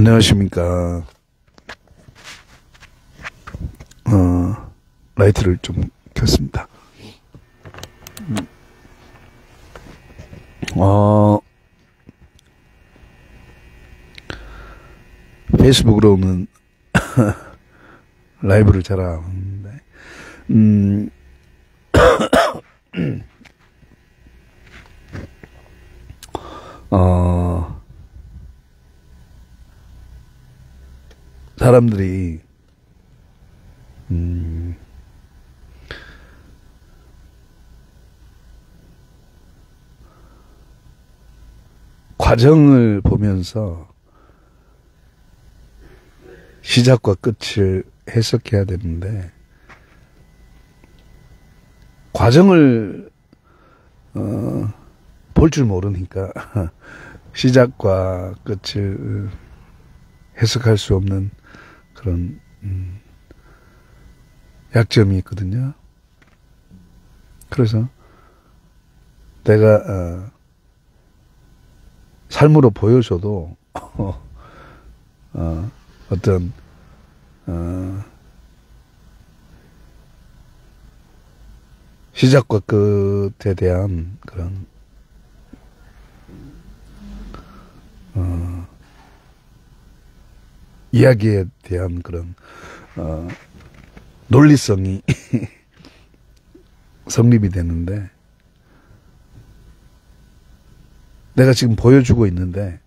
안녕하십니까. 라이트를 좀 켰습니다. 페이스북으로는 라이브를 잘 안 하는데, 사람들이, 과정을 보면서 시작과 끝을 해석해야 되는데, 과정을 볼 줄 모르니까 시작과 끝을 해석할 수 없는 그런 약점이 있거든요. 그래서 내가 삶으로 보여줘도 어떤 시작과 끝에 대한 그런 이야기에 대한 그런 논리성이 성립이 되는데, 내가 지금 보여주고 있는데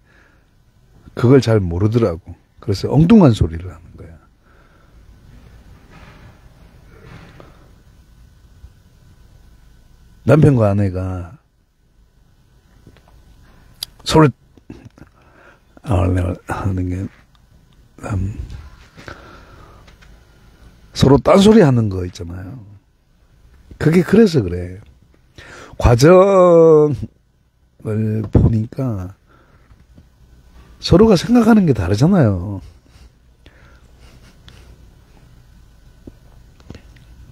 그걸 잘 모르더라고. 그래서 엉뚱한 소리를 하는 거야. 남편과 아내가 서로 하는 게 서로 딴소리 하는 거 있잖아요. 그게 그래서 그래. 과정을 보니까 서로가 생각하는 게 다르잖아요.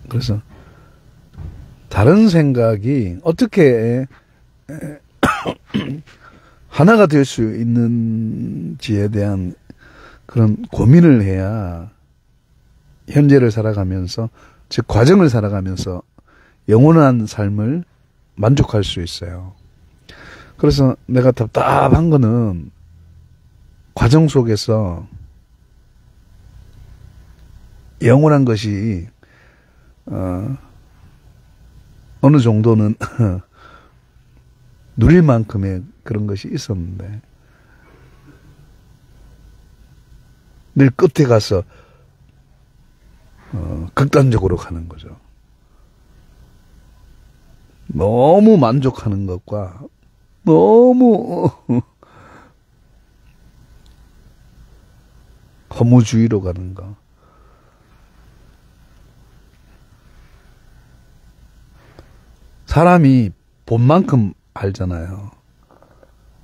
그래서 다른 생각이 어떻게 하나가 될 수 있는지에 대한 그런 고민을 해야 현재를 살아가면서, 즉 과정을 살아가면서 영원한 삶을 만족할 수 있어요. 그래서 내가 답답한 거는 과정 속에서 영원한 것이 어느 정도는 누릴 만큼의 그런 것이 있었는데, 늘 끝에 가서 극단적으로 가는 거죠. 너무 만족하는 것과 너무 허무주의로 가는 거. 사람이 본 만큼 알잖아요.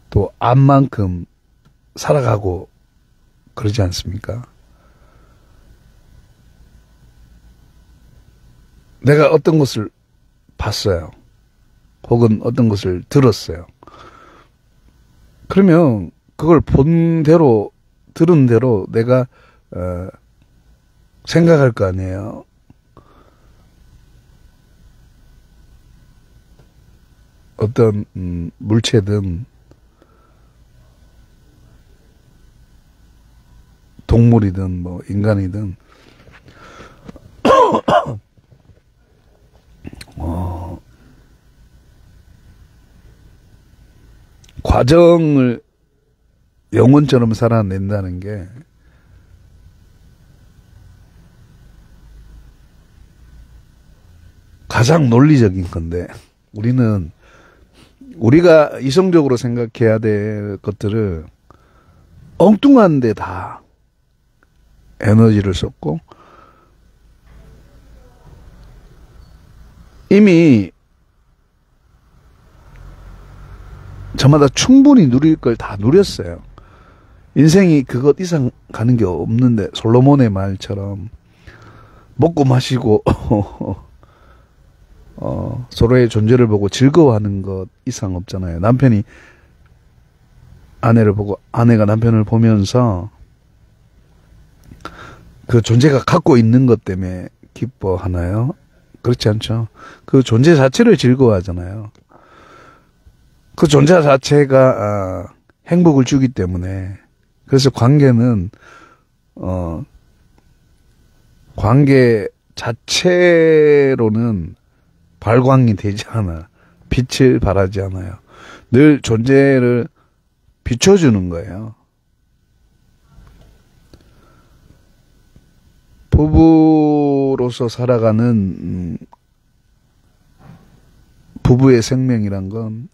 또 안 만큼 살아가고 그러지 않습니까? 내가 어떤 것을 봤어요. 혹은 어떤 것을 들었어요. 그러면 그걸 본 대로, 들은 대로 내가 생각할 거 아니에요. 어떤 물체든 동물이든 뭐 인간이든 과정을 영혼처럼 살아낸다는 게 가장 논리적인 건데, 우리가 이성적으로 생각해야 될 것들을 엉뚱한 데 다 에너지를 썼고, 이미 저마다 충분히 누릴 걸 다 누렸어요. 인생이 그것 이상 가는 게 없는데, 솔로몬의 말처럼 먹고 마시고 서로의 존재를 보고 즐거워하는 것 이상 없잖아요. 남편이 아내를 보고, 아내가 남편을 보면서 그 존재가 갖고 있는 것 때문에 기뻐하나요? 그렇지 않죠. 그 존재 자체를 즐거워하잖아요. 그 존재 자체가 행복을 주기 때문에. 그래서 관계는 관계 자체로는 발광이 되지 않아. 빛을 발하지 않아요. 늘 존재를 비춰주는 거예요. 부부로서 살아가는 부부의 생명이란 건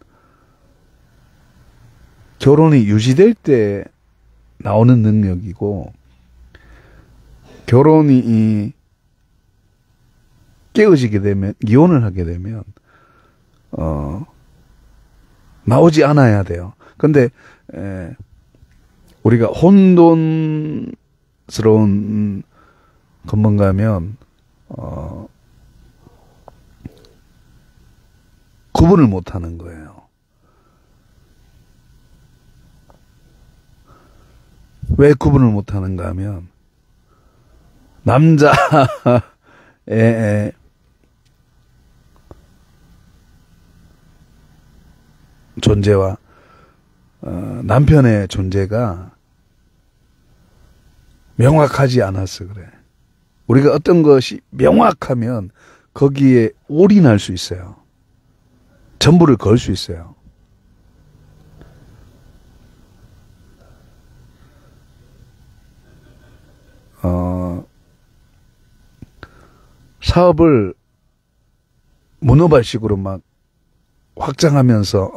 결혼이 유지될 때 나오는 능력이고, 결혼이 깨어지게 되면, 이혼을 하게 되면 나오지 않아야 돼요. 근데 우리가 혼돈스러운 것만 가면 구분을 못 하는 거예요. 왜 구분을 못 하는가 하면, 남자의 존재와 남편의 존재가 명확하지 않아서 그래. 우리가 어떤 것이 명확하면 거기에 올인할 수 있어요. 전부를 걸 수 있어요. 사업을 문어발식으로 막 확장하면서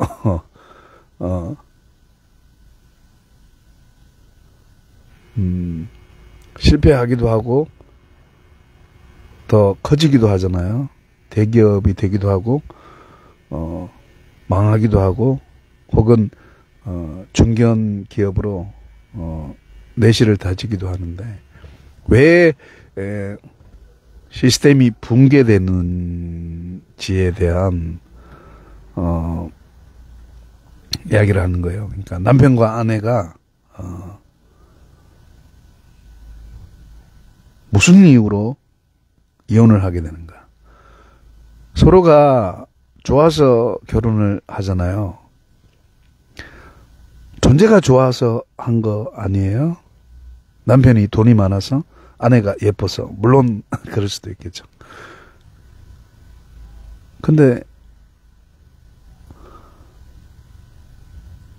실패하기도 하고 더 커지기도 하잖아요. 대기업이 되기도 하고 망하기도 하고, 혹은 중견 기업으로 내실을 다지기도 하는데, 왜 시스템이 붕괴되는지에 대한 이야기를 하는 거예요. 그러니까 남편과 아내가 무슨 이유로 이혼을 하게 되는가? 서로가 좋아서 결혼을 하잖아요. 존재가 좋아서 한 거 아니에요? 남편이 돈이 많아서, 아내가 예뻐서. 물론 그럴 수도 있겠죠. 근데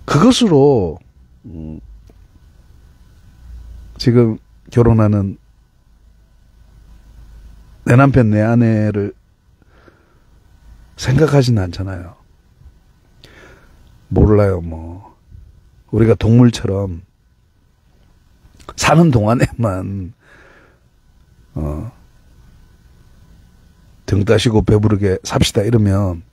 그것으로 지금 결혼하는 내 남편, 내 아내를 생각하진 않잖아요. 몰라요, 뭐. 우리가 동물처럼 사는 동안에만 등 따시고 배부르게 삽시다 이러면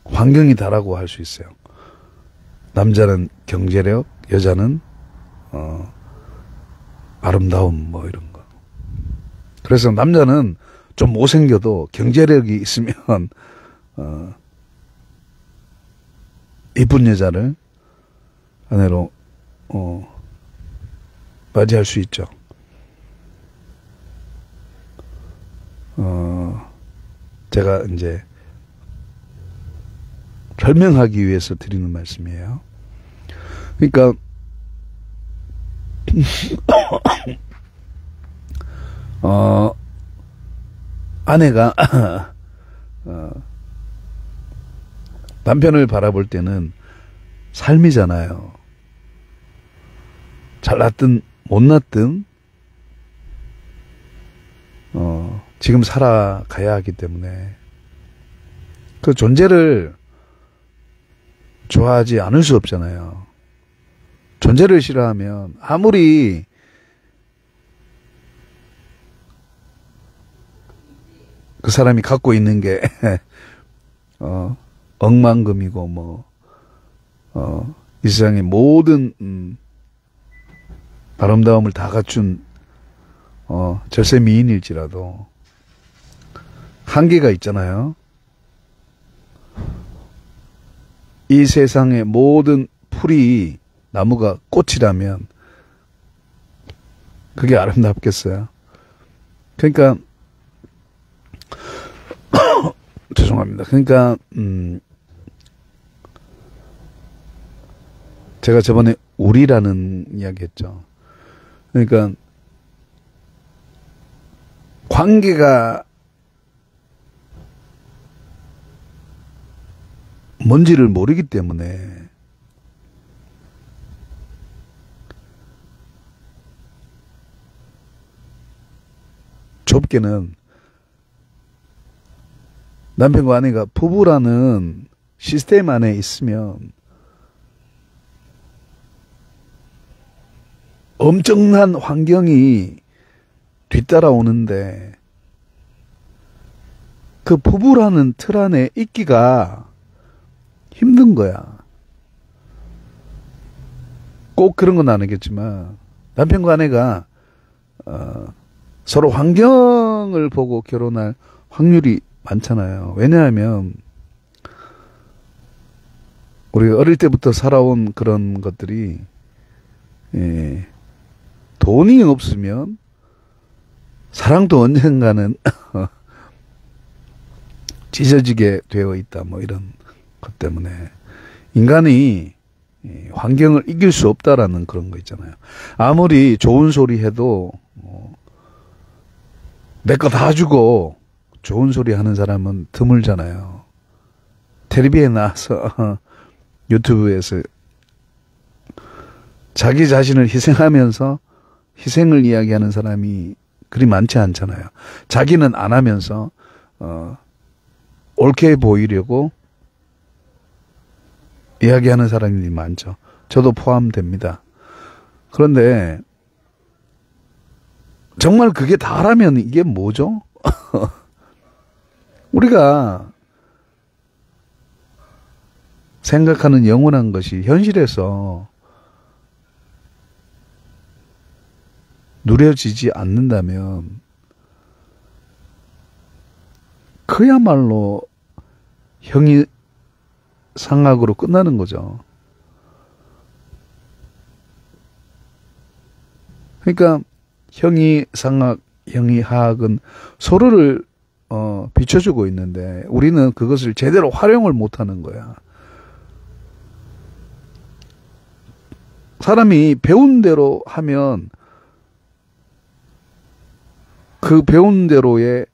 환경이 다라고 할 수 있어요. 남자는 경제력, 여자는 아름다움, 뭐 이런 거. 그래서 남자는 좀 못생겨도 경제력이 있으면 이쁜 여자를 아내로 맞이할 수 있죠. 제가 이제 설명하기 위해서 드리는 말씀이에요. 그러니까 아내가 남편을 바라볼 때는 삶이잖아요. 잘났든 못났든 지금 살아가야 하기 때문에 그 존재를 좋아하지 않을 수 없잖아요. 존재를 싫어하면 아무리 그 사람이 갖고 있는 게 억만금이고 뭐 이 세상의 모든 아름다움을 다 갖춘 절세 미인일지라도 한계가 있잖아요. 이 세상의 모든 풀이 나무가 꽃이라면 그게 아름답겠어요? 그러니까 죄송합니다. 그러니까 제가 저번에 우리라는 이야기 했죠. 그러니까 관계가 뭔지를 모르기 때문에 좁게는 남편과 아내가 부부라는 시스템 안에 있으면 엄청난 환경이 뒤따라오는데 그 부부라는 틀 안에 있기가 힘든 거야. 꼭 그런 건 아니겠지만 남편과 아내가 서로 환경을 보고 결혼할 확률이 많잖아요. 왜냐하면 우리가 어릴 때부터 살아온 그런 것들이 돈이 없으면 사랑도 언젠가는 찢어지게 되어 있다. 뭐 이런 것 때문에 인간이 환경을 이길 수 없다라는 그런 거 있잖아요. 아무리 좋은 소리 해도 내 거 다 주고 좋은 소리 하는 사람은 드물잖아요. 텔레비에 나와서 유튜브에서 자기 자신을 희생하면서 희생을 이야기하는 사람이 그리 많지 않잖아요. 자기는 안 하면서 옳게 보이려고 이야기하는 사람이 많죠. 저도 포함됩니다. 그런데 정말 그게 다라면 이게 뭐죠? 우리가 생각하는 영원한 것이 현실에서 누려지지 않는다면 그야말로 형이상학으로 끝나는 거죠. 그러니까 형이상학, 형이하학은 서로를 비춰주고 있는데 우리는 그것을 제대로 활용을 못하는 거야. 사람이 배운 대로 하면 그 배운 대로의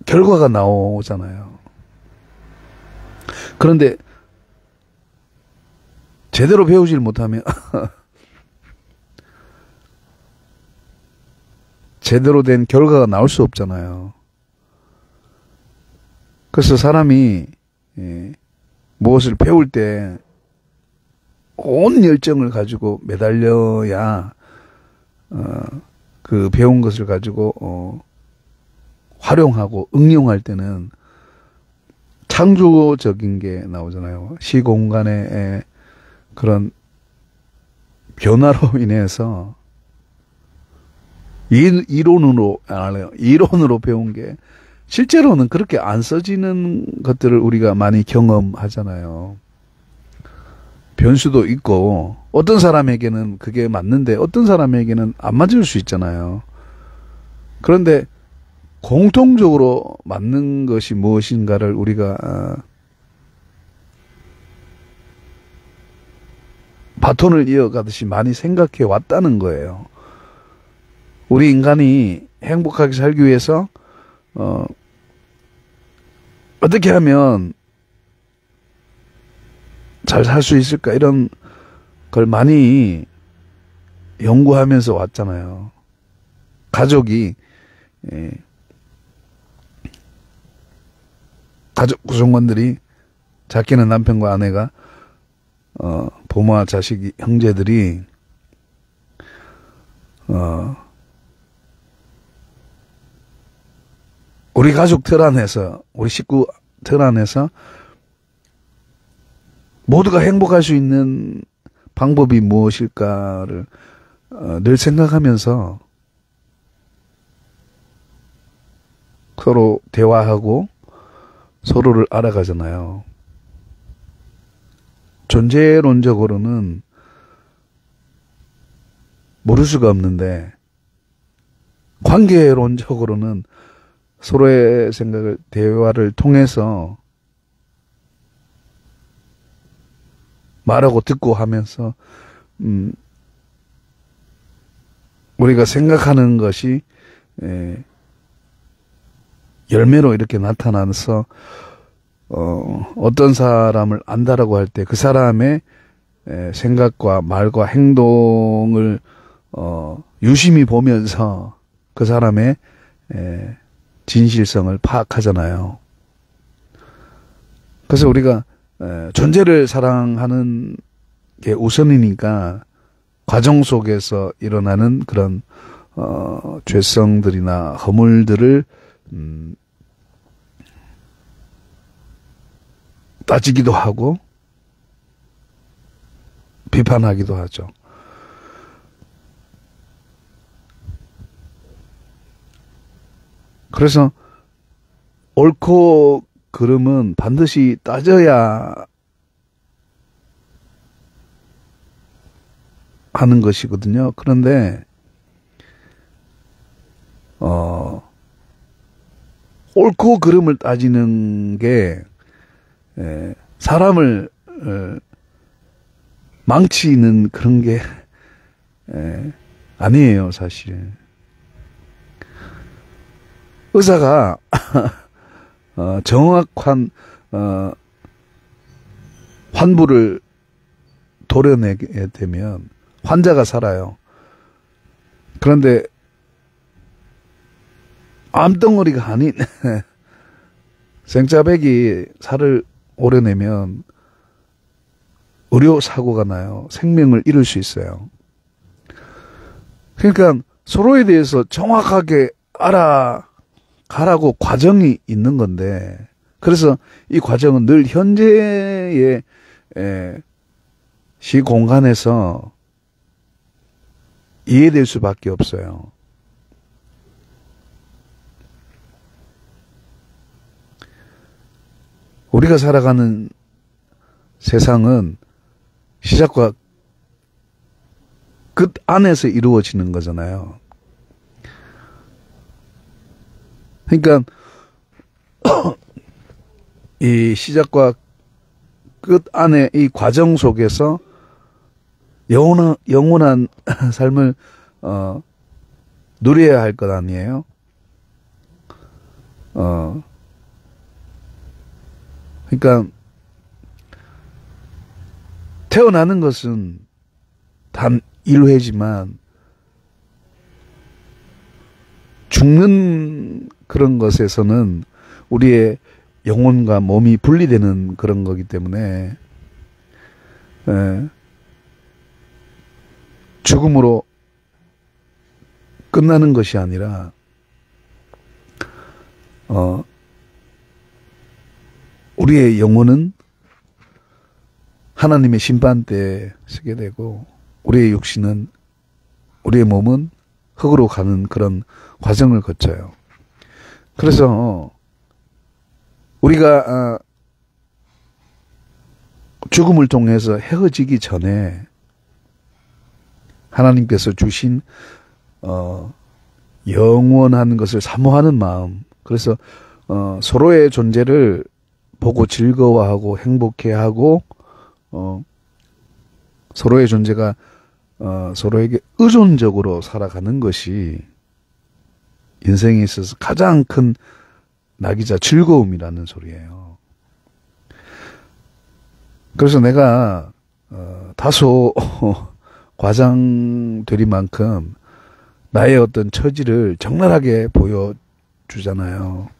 결과가 나오잖아요. 그런데 제대로 배우질 못하면 제대로 된 결과가 나올 수 없잖아요. 그래서 사람이 무엇을 배울 때 온 열정을 가지고 매달려야 그 배운 것을 가지고 활용하고 응용할 때는 창조적인 게 나오잖아요. 시공간의 그런 변화로 인해서 이론으로 배운 게 실제로는 그렇게 안 써지는 것들을 우리가 많이 경험하잖아요. 변수도 있고 어떤 사람에게는 그게 맞는데 어떤 사람에게는 안 맞을 수 있잖아요. 그런데 공통적으로 맞는 것이 무엇인가를 우리가 바톤을 이어가듯이 많이 생각해 왔다는 거예요. 우리 인간이 행복하게 살기 위해서 어떻게 하면 잘 살 수 있을까 이런 걸 많이 연구하면서 왔잖아요. 가족이 가족 구성원들이 작게는 남편과 아내가 부모와 자식이 형제들이 우리 가족 틀 안에서 우리 식구 틀 안에서 모두가 행복할 수 있는 방법이 무엇일까를 늘 생각하면서 서로 대화하고 서로를 알아가잖아요. 존재론적으로는 모를 수가 없는데, 관계론적으로는 서로의 생각을, 대화를 통해서 말하고 듣고 하면서, 우리가 생각하는 것이, 열매로 이렇게 나타나서, 어떤 사람을 안다라고 할 때 그 사람의 생각과 말과 행동을, 유심히 보면서 그 사람의, 진실성을 파악하잖아요. 그래서 우리가, 존재를 사랑하는 게 우선이니까, 과정 속에서 일어나는 그런, 죄성들이나 허물들을, 따지기도 하고, 비판하기도 하죠. 그래서, 옳고 그름은 반드시 따져야 하는 것이거든요. 그런데, 옳고 그름을 따지는 게, 사람을, 망치는 그런 게, 아니에요, 사실. 의사가, 정확한, 환부를 도려내게 되면 환자가 살아요. 그런데 암덩어리가 아닌 생짜배기 살을 오려내면 의료사고가 나요. 생명을 잃을 수 있어요. 그러니까 서로에 대해서 정확하게 알아가라고 과정이 있는 건데, 그래서 이 과정은 늘 현재의 시공간에서 이해될 수밖에 없어요. 우리가 살아가는 세상은 시작과 끝 안에서 이루어지는 거잖아요. 그러니까 이 시작과 끝 안에 이 과정 속에서 영원한 삶을 누려야 할 것 아니에요? 그러니까 태어나는 것은 단 1회지만 죽는 그런 것에서는 우리의 영혼과 몸이 분리되는 그런 거기 때문에 죽음으로 끝나는 것이 아니라 우리의 영혼은 하나님의 심판대에 서게 되고 우리의 육신은, 우리의 몸은 흙으로 가는 그런 과정을 거쳐요. 그래서 우리가 죽음을 통해서 헤어지기 전에 하나님께서 주신 영원한 것을 사모하는 마음, 그래서 서로의 존재를 보고 즐거워하고 행복해하고 서로의 존재가 서로에게 의존적으로 살아가는 것이 인생에 있어서 가장 큰 낙이자 즐거움이라는 소리예요. 그래서 내가 다소 과장되리 만큼 나의 어떤 처지를 적나라하게 보여주잖아요.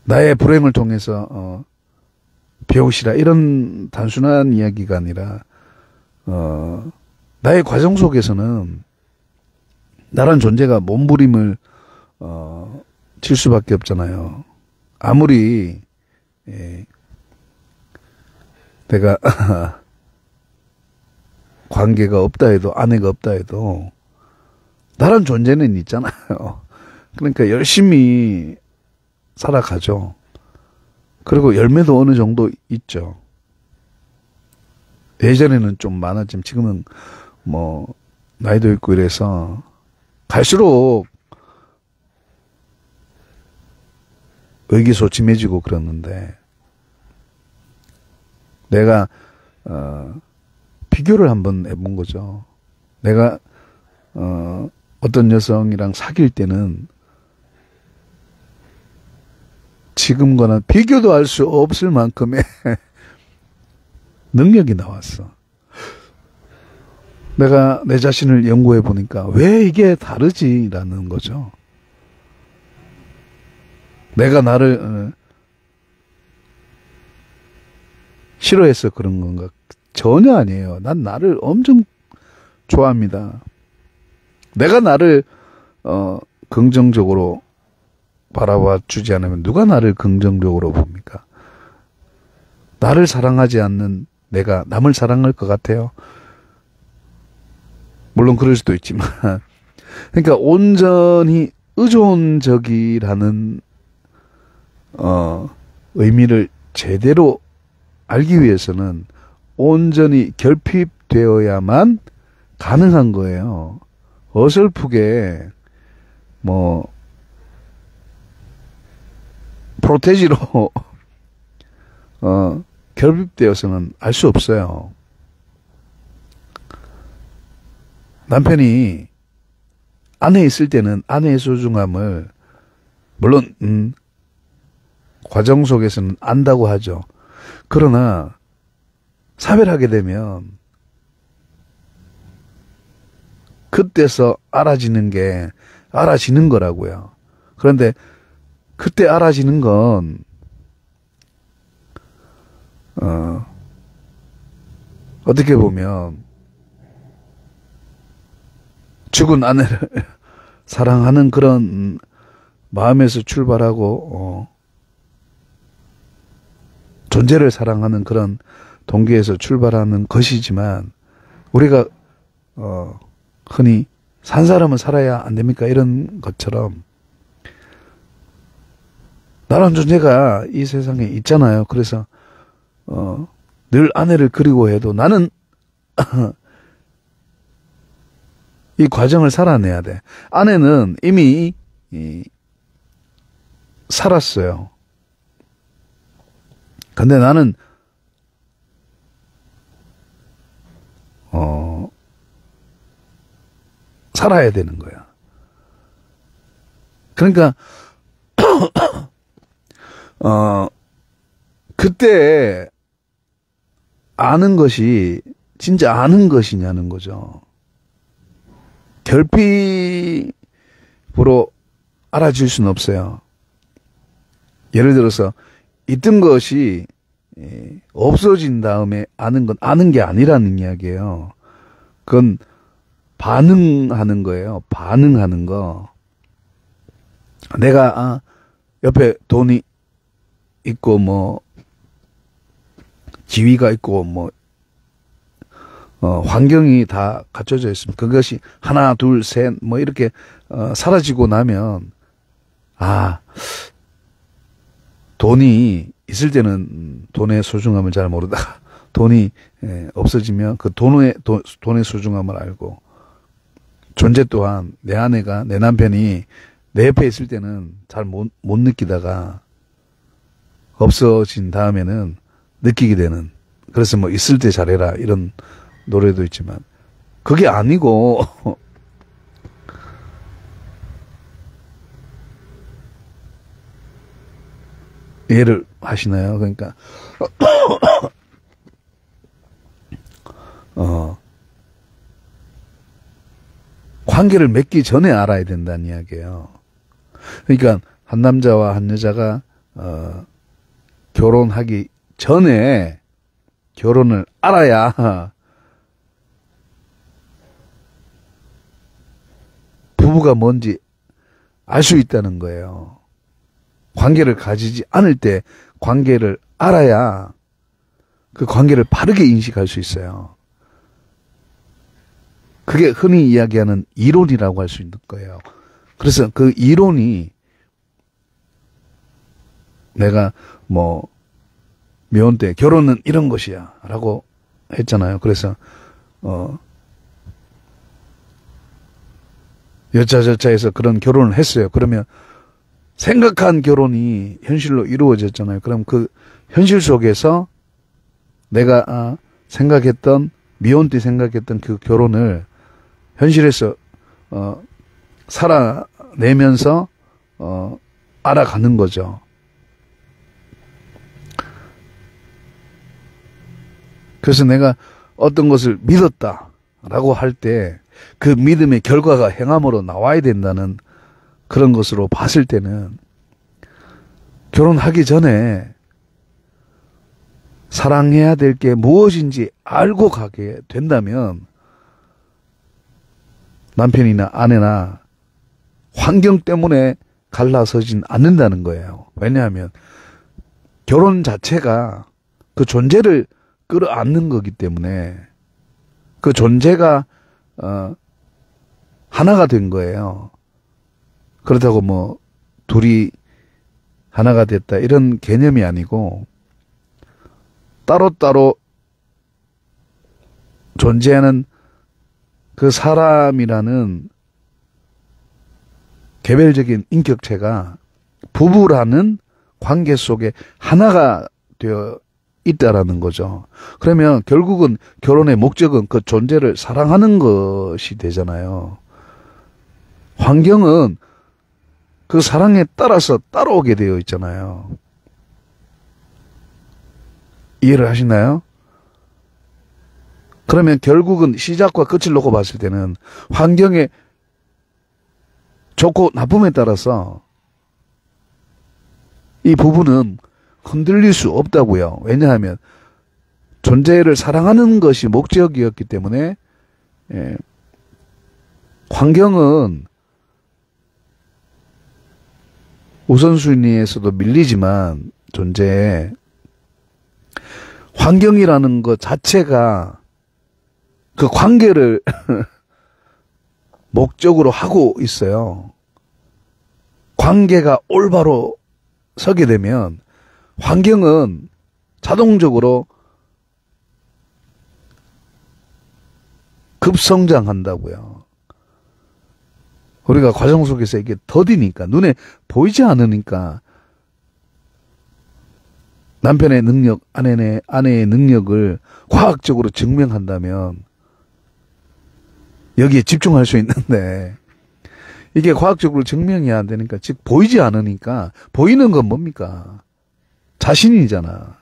나의 불행을 통해서 배우시라, 이런 단순한 이야기가 아니라 나의 과정 속에서는 나란 존재가 몸부림을 칠 수밖에 없잖아요. 아무리 내가 관계가 없다 해도, 아내가 없다 해도 나란 존재는 있잖아요. 그러니까 열심히 살아가죠. 그리고 열매도 어느 정도 있죠. 예전에는 좀 많았지만 지금은 뭐 나이도 있고 이래서 갈수록 의기소침해지고 그러는데 내가 비교를 한번 해본 거죠. 내가 어떤 여성이랑 사귈 때는 지금과는 비교도 할 수 없을 만큼의 능력이 나왔어. 내가 내 자신을 연구해 보니까 왜 이게 다르지라는 거죠. 내가 나를 싫어해서 그런 건가? 전혀 아니에요. 난 나를 엄청 좋아합니다. 내가 나를 긍정적으로 바라봐 주지 않으면 누가 나를 긍정적으로 봅니까? 나를 사랑하지 않는 내가 남을 사랑할 것 같아요? 물론 그럴 수도 있지만 그러니까 온전히 의존적이라는 의미를 제대로 알기 위해서는 온전히 결핍되어야만 가능한 거예요. 어설프게 뭐 프로테지로 결핍되어서는 알 수 없어요. 남편이 아내 있을 때는 아내의 소중함을 물론 과정 속에서는 안다고 하죠. 그러나 사별하게 되면 그때서 알아지는 거라고요. 그런데 그때 알아지는 건 어떻게 보면 죽은 아내를 사랑하는 그런 마음에서 출발하고 존재를 사랑하는 그런 동기에서 출발하는 것이지만 우리가 흔히 산 사람은 살아야 안 됩니까? 이런 것처럼 나란 존재가 이 세상에 있잖아요. 그래서 늘 아내를 그리워해도 나는 이 과정을 살아내야 돼. 아내는 이미 살았어요. 근데 나는 살아야 되는 거야. 그러니까 그때 아는 것이 진짜 아는 것이냐는 거죠. 결핍으로 알아질 수는 없어요. 예를 들어서 있던 것이 없어진 다음에 아는 건 아는 게 아니라는 이야기예요. 그건 반응하는 거예요. 반응하는 거. 내가 옆에 돈이 있고 뭐 지위가 있고 뭐 환경이 다 갖춰져 있으면 그것이 하나 둘 셋 뭐 이렇게 사라지고 나면 돈이 있을 때는 돈의 소중함을 잘 모르다가 돈이 없어지면 그 돈의 소중함을 알고 존재 또한 내 아내가 내 남편이 내 옆에 있을 때는 잘 못 느끼다가 없어진 다음에는 느끼게 되는. 그래서 뭐 있을 때 잘해라 이런 노래도 있지만 그게 아니고 이해를 하시나요? 그러니까 관계를 맺기 전에 알아야 된다는 이야기예요. 그러니까 한 남자와 한 여자가 결혼하기 전에 결혼을 알아야 부부가 뭔지 알 수 있다는 거예요. 관계를 가지지 않을 때 관계를 알아야 그 관계를 바르게 인식할 수 있어요. 그게 흔히 이야기하는 이론이라고 할 수 있는 거예요. 그래서 그 이론이 내가 뭐 미혼 때 결혼은 이런 것이야 라고 했잖아요. 그래서 여차저차해서 그런 결혼을 했어요. 그러면 생각한 결혼이 현실로 이루어졌잖아요. 그럼 그 현실 속에서 내가 생각했던, 미혼 때 생각했던 그 결혼을 현실에서 살아내면서 알아가는 거죠. 그래서 내가 어떤 것을 믿었다라고 할 때 그 믿음의 결과가 행함으로 나와야 된다는 그런 것으로 봤을 때는 결혼하기 전에 사랑해야 될 게 무엇인지 알고 가게 된다면 남편이나 아내나 환경 때문에 갈라서진 않는다는 거예요. 왜냐하면 결혼 자체가 그 존재를 끌어안는 거기 때문에 그 존재가 하나가 된 거예요. 그렇다고 뭐 둘이 하나가 됐다 이런 개념이 아니고 따로따로 존재하는 그 사람이라는 개별적인 인격체가 부부라는 관계 속에 하나가 되어 있다라는 거죠. 그러면 결국은 결혼의 목적은 그 존재를 사랑하는 것이 되잖아요. 환경은 그 사랑에 따라서 따라오게 되어 있잖아요. 이해를 하시나요? 그러면 결국은 시작과 끝을 놓고 봤을 때는 환경의 좋고 나쁨에 따라서 이 부부는 흔들릴 수 없다고요. 왜냐하면 존재를 사랑하는 것이 목적이었기 때문에 환경은 우선순위에서도 밀리지만 존재에 환경이라는 것 자체가 그 관계를 목적으로 하고 있어요. 관계가 올바로 서게 되면 환경은 자동적으로 급성장한다고요. 우리가 과정 속에서 이게 더디니까, 눈에 보이지 않으니까 남편의 능력, 아내의 능력을 과학적으로 증명한다면 여기에 집중할 수 있는데 이게 과학적으로 증명이 안 되니까, 즉 보이지 않으니까, 보이는 건 뭡니까? 자신이잖아.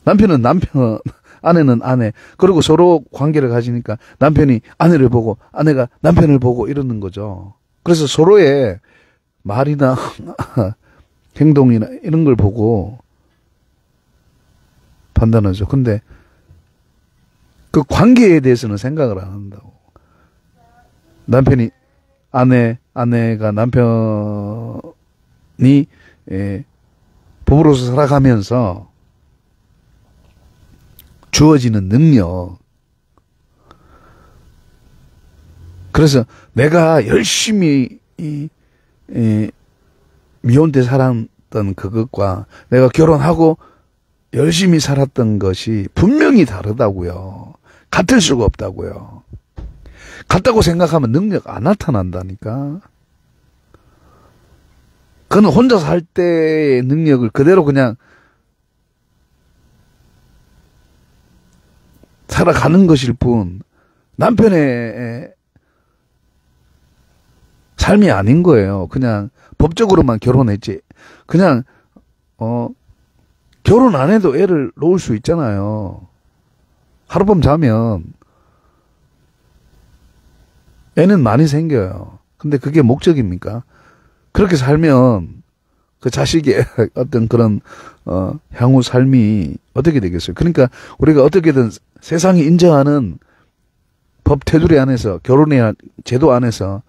남편은 남편, 아내는 아내. 그리고 서로 관계를 가지니까 남편이 아내를 보고 아내가 남편을 보고 이러는 거죠. 그래서 서로의 말이나 행동이나 이런 걸 보고 판단하죠. 근데 그 관계에 대해서는 생각을 안 한다고. 남편이 아내가 남편이 부부로서 살아가면서 주어지는 능력. 그래서 내가 열심히 미혼 때 살았던 그것과 내가 결혼하고 열심히 살았던 것이 분명히 다르다고요. 같을 수가 없다고요. 같다고 생각하면 능력 안 나타난다니까. 그는 혼자 살 때의 능력을 그대로 그냥 살아가는 것일 뿐 남편의 삶이 아닌 거예요. 그냥 법적으로만 결혼했지. 그냥 결혼 안 해도 애를 놓을 수 있잖아요. 하룻밤 자면 애는 많이 생겨요. 근데 그게 목적입니까? 그렇게 살면 그 자식의 어떤 그런 향후 삶이 어떻게 되겠어요? 그러니까 우리가 어떻게든 세상이 인정하는 법 테두리 안에서, 결혼의 제도 안에서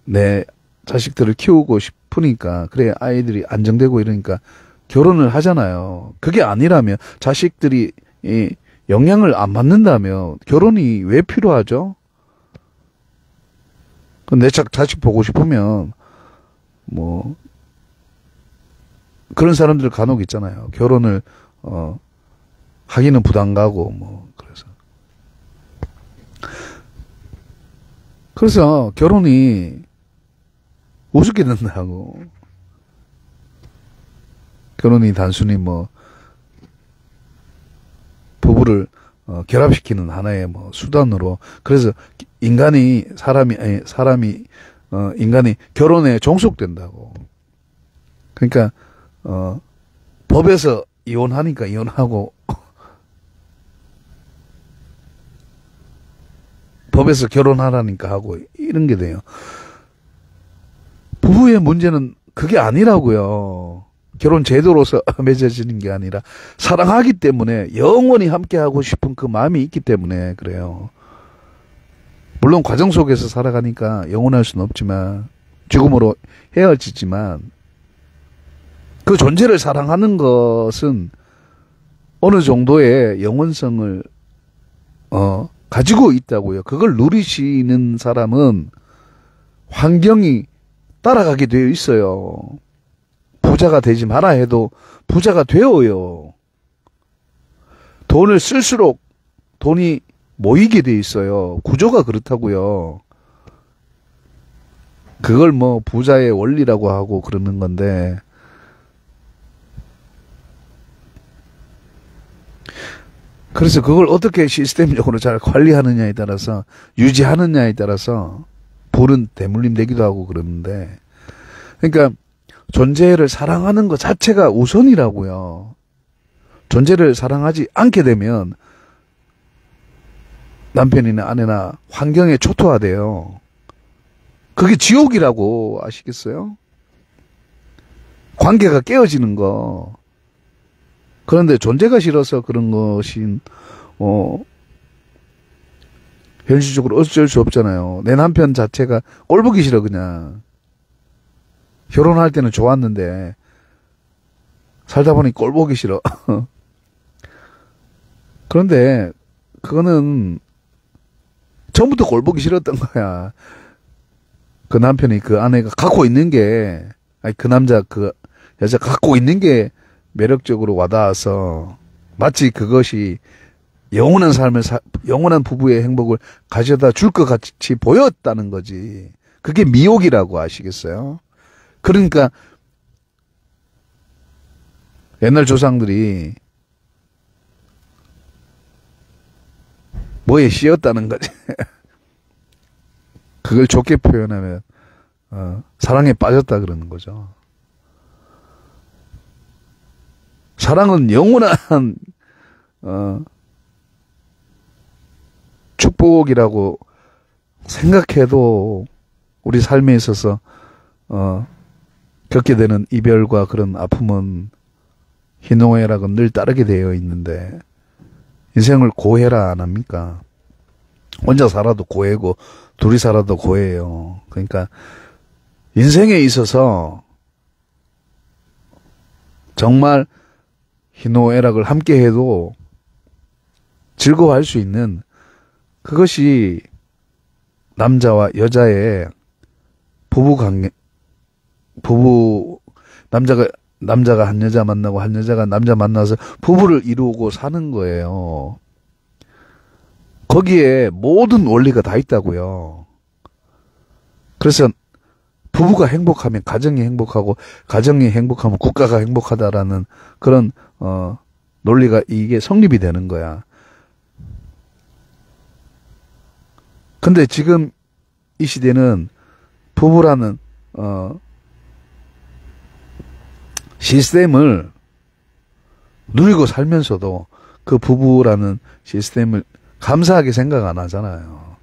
내 자식들을 키우고 싶으니까, 그래 아이들이 안정되고 이러니까 결혼을 하잖아요. 그게 아니라면, 자식들이 영향을 안 받는다면 결혼이 왜 필요하죠? 내 자식 보고 싶으면 뭐 그런 사람들 간혹 있잖아요. 결혼을 하기는 부담 가고 뭐 그래서 그래서 결혼이 우습게 된다고. 결혼이 단순히 뭐 부부를 결합시키는 하나의 뭐 수단으로. 그래서 사람이 인간이 결혼에 종속된다고. 그러니까 법에서 이혼하니까 이혼하고 법에서 결혼하라니까 하고 이런 게 돼요. 부부의 문제는 그게 아니라고요. 결혼 제도로서 맺어지는 게 아니라 사랑하기 때문에 영원히 함께하고 싶은 그 마음이 있기 때문에 그래요. 물론 과정 속에서 살아가니까 영원할 수는 없지만 죽음으로 헤어지지만 그 존재를 사랑하는 것은 어느 정도의 영원성을 가지고 있다고요. 그걸 누리시는 사람은 환경이 따라가게 되어 있어요. 부자가 되지 마라 해도 부자가 되어요. 돈을 쓸수록 돈이 모이게 돼 있어요. 구조가 그렇다고요. 그걸 뭐 부자의 원리라고 하고 그러는 건데, 그래서 그걸 어떻게 시스템적으로 잘 관리하느냐에 따라서, 유지하느냐에 따라서 부는 대물림 되기도 하고 그러는데, 그러니까 존재를 사랑하는 것 자체가 우선이라고요. 존재를 사랑하지 않게 되면 남편이나 아내나 환경에 초토화돼요. 그게 지옥이라고 아시겠어요? 관계가 깨어지는 거. 그런데 존재가 싫어서 그런 것인 현실적으로 어쩔 수 없잖아요. 내 남편 자체가 꼴보기 싫어 그냥. 결혼할 때는 좋았는데 살다 보니 꼴보기 싫어. 그런데 그거는 처음부터 꼴보기 싫었던 거야. 그 남편이 그 아내가 갖고 있는 게, 아니 그 여자 갖고 있는 게 매력적으로 와닿아서 마치 그것이 영원한 영원한 부부의 행복을 가져다 줄 것 같이 보였다는 거지. 그게 미혹이라고 아시겠어요? 그러니까 옛날 조상들이 뭐에 씌었다는 거지. 그걸 좋게 표현하면 사랑에 빠졌다 그러는 거죠. 사랑은 영원한 축복이라고 생각해도 우리 삶에 있어서 겪게 되는 이별과 그런 아픔은 희노애락은 늘 따르게 되어 있는데, 인생을 고해라 안 합니까? 혼자 살아도 고해고 둘이 살아도 고해요. 그러니까 인생에 있어서 정말 희노애락을 함께 해도 즐거워할 수 있는, 그것이 남자와 여자의 부부관계, 남자가 한 여자 만나고 한 여자가 남자 만나서 부부를 이루고 사는 거예요. 거기에 모든 원리가 다 있다고요. 그래서 부부가 행복하면 가정이 행복하고, 가정이 행복하면 국가가 행복하다라는 그런 논리가 이게 성립이 되는 거야. 근데 지금 이 시대는 부부라는 시스템을 누리고 살면서도 그 부부라는 시스템을 감사하게 생각 안 하잖아요.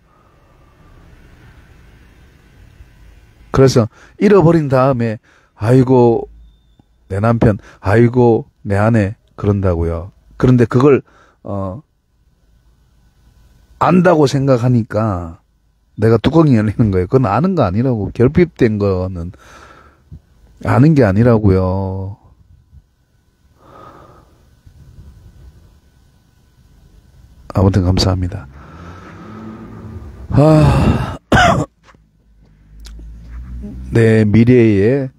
그래서 잃어버린 다음에 아이고 내 남편, 아이고 내 아내 그런다고요. 그런데 그걸 안다고 생각하니까 내가 뚜껑이 열리는 거예요. 그건 아는 거 아니라고. 결핍된 거는 아는 게 아니라고요. 아무튼 감사합니다. 내 미래에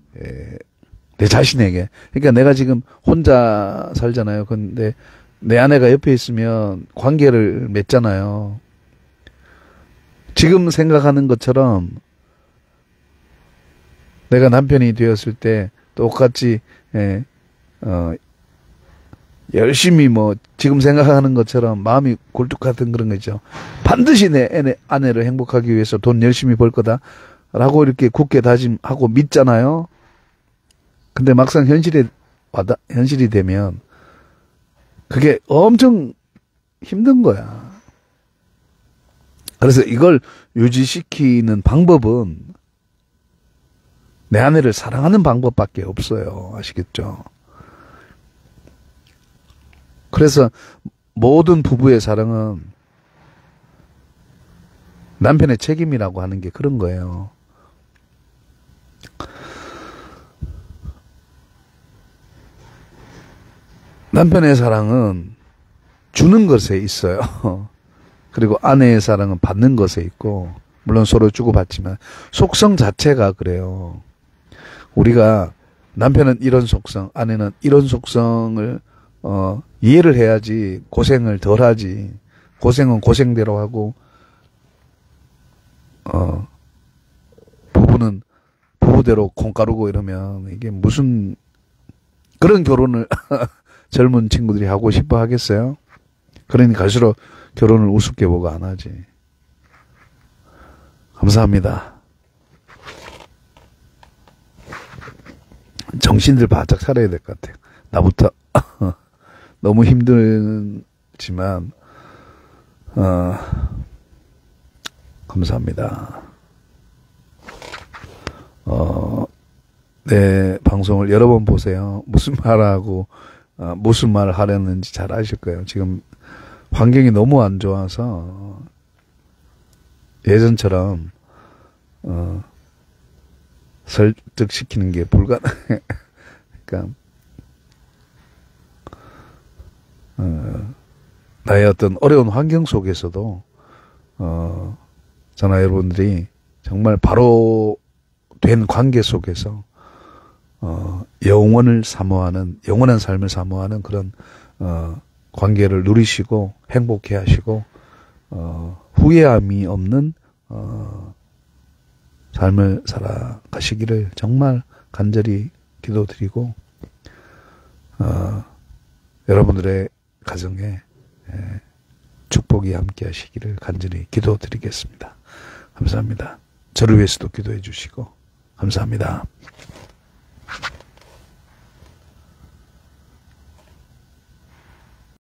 내 자신에게, 그러니까 내가 지금 혼자 살잖아요. 근데 내 아내가 옆에 있으면 관계를 맺잖아요. 지금 생각하는 것처럼 내가 남편이 되었을 때 똑같이 열심히 지금 생각하는 것처럼 마음이 굴뚝같은 그런 거죠. 반드시 내 아내를 행복하기 위해서 돈 열심히 벌 거다라고 이렇게 굳게 다짐하고 믿잖아요. 근데 막상 현실이 되면 그게 엄청 힘든 거야. 그래서 이걸 유지시키는 방법은 내 아내를 사랑하는 방법밖에 없어요. 아시겠죠? 그래서 모든 부부의 사랑은 남편의 책임이라고 하는 게 그런 거예요. 남편의 사랑은 주는 것에 있어요. 그리고 아내의 사랑은 받는 것에 있고, 물론 서로 주고받지만 속성 자체가 그래요. 우리가 남편은 이런 속성, 아내는 이런 속성을 이해를 해야지 고생을 덜 하지. 고생은 고생대로 하고, 부부는 부부대로 콩 가루고 이러면 이게 무슨 그런 결혼을 젊은 친구들이 하고 싶어 하겠어요? 그러니 갈수록 결혼을 우습게 보고 안 하지. 감사합니다. 정신들 바짝 차려야 될 것 같아요. 나부터 너무 힘들지만 감사합니다. 내 방송을 여러 번 보세요. 무슨 말하고 무슨 말을 하려는지 잘 아실 거예요. 지금 환경이 너무 안 좋아서 예전처럼 설득시키는 게 불가능해. 그러니까 나의 어떤 어려운 환경 속에서도 저나 여러분들이 정말 바로 된 관계 속에서 영원한 삶을 사모하는 그런 관계를 누리시고 행복해 하시고 후회함이 없는 삶을 살아가시기를 정말 간절히 기도드리고 여러분들의 가정에 축복이 함께 하시기를 간절히 기도드리겠습니다. 감사합니다. 저를 위해서도 기도해 주시고 감사합니다.